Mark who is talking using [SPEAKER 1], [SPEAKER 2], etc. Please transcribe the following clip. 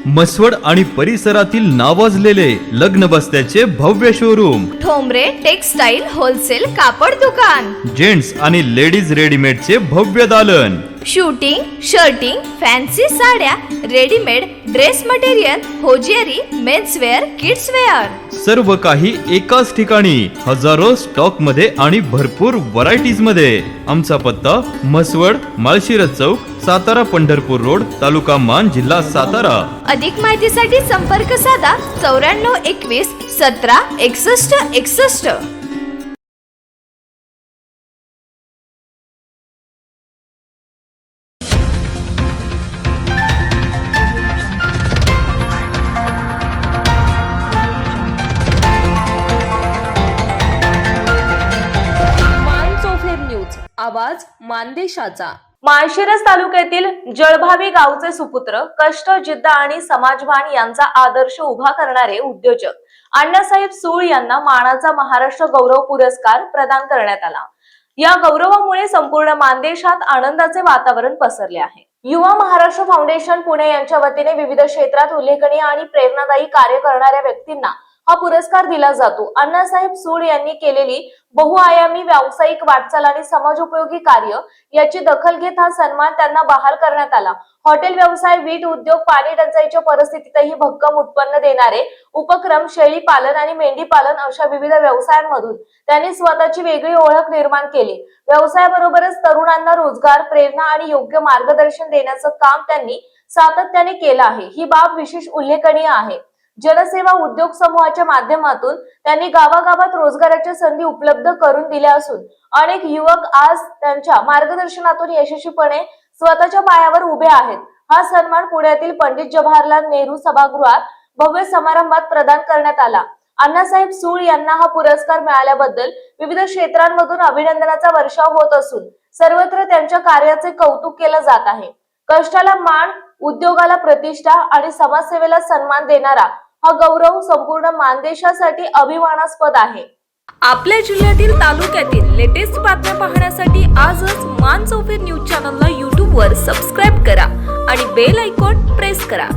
[SPEAKER 1] मसवड आणि परिसरातील नावाजलेले लग्न बस्त्याचे भव्य शोरूम,
[SPEAKER 2] ठोंबरे टेक्सटाईल होलसेल कापड दुकान,
[SPEAKER 1] जेंट्स आणि लेडीज रेडीमेडचे भव्य दालन,
[SPEAKER 2] शूटिंग, शर्टिंग, फॅन्सी साड्या, readymade dress material, hosiery, menswear, kidswear,
[SPEAKER 1] सर्व काही एकाच ठिकाणी, हजारो स्टॉक मध्ये आणि भरपूर व्हरायटीज मध्ये. आमचा पत्ता मसवड, माळशिरस चौक, सातारा पंढरपूर रोड, तालुका मान, जिल्हा सातारा.
[SPEAKER 2] अधिक माहितीसाठी संपर्क साधा 9421 17 61 61.
[SPEAKER 3] आवाज मानदेशाचा.
[SPEAKER 4] माळशिरस तालुक्यातील जळभावी गावचे सुपुत्र, कष्ट, जिद्द आणि समाजभान यांचा आदर्श उभा करणारे उद्योजक अण्णासाहेब सूळ यांना मानाचा महाराष्ट्र गौरव पुरस्कार प्रदान करण्यात आला. या गौरवामुळे संपूर्ण मानदेशात आनंदाचे वातावरण पसरले आहे. युवा महाराष्ट्र फाउंडेशन पुणे यांच्या वतीने विविध क्षेत्रात उल्लेखनीय आणि प्रेरणादायी कार्य करणाऱ्या व्यक्तींना हा पुरस्कार दिला जातो. अण्णासाहेब सूळ यांनी केलेली बहुआयामी व्यावसायिक वाटचाल आणि समाजोपयोगी कार्य याची दखल घेत हा सन्मान त्यांना बहाल करण्यात आला. हॉटेल व्यवसाय, वीट उद्योग, पाणी टंचाईच्या परिस्थितीतही भक्कम उत्पन्न देणारे उपक्रम, शेळी पालन आणि मेंढी पालन अशा विविध व्यवसायांमधून त्यांनी स्वतःची वेगळी ओळख निर्माण केली. व्यवसायाबरोबरच तरुणांना रोजगार, प्रेरणा आणि योग्य मार्गदर्शन देण्याचं काम त्यांनी सातत्याने केलं आहे. ही बाब विशेष उल्लेखनीय आहे. जनसेवा उद्योग समूहाच्या माध्यमातून त्यांनी गावागावात रोजगाराच्या संधी उपलब्ध करून दिल्या असून अनेक युवक आज त्यांच्या मार्गदर्शनातून यशस्वीपणे स्वतःच्या पायावर उभे आहेत. हा सन्मान पुण्यातील पंडित जवाहरलाल नेहरू सभागृहात भव्य समारंभात प्रदान करण्यात आला. अण्णासाहेब सूळ यांना हा पुरस्कार मिळाल्याबद्दल विविध क्षेत्रांमधून अभिनंदनाचा वर्षाव होत असून सर्वत्र त्यांच्या कार्याचे कौतुक केलं जात आहे. कष्टाला मान, उद्योगाला प्रतिष्ठा आणि समाजसेवेला सन्मान देणारा हा गौरव संपूर्ण मानदेशासाठी अभिमानास्पद आहे.
[SPEAKER 3] आपल्या जिल्ह्यातील, तालुक्यातील लेटेस्ट बातम्या पाहण्यासाठी आजच मान चौफेर न्यूज चॅनलला YouTube वर सबस्क्राईब करा आणि बेल आयकॉन प्रेस करा.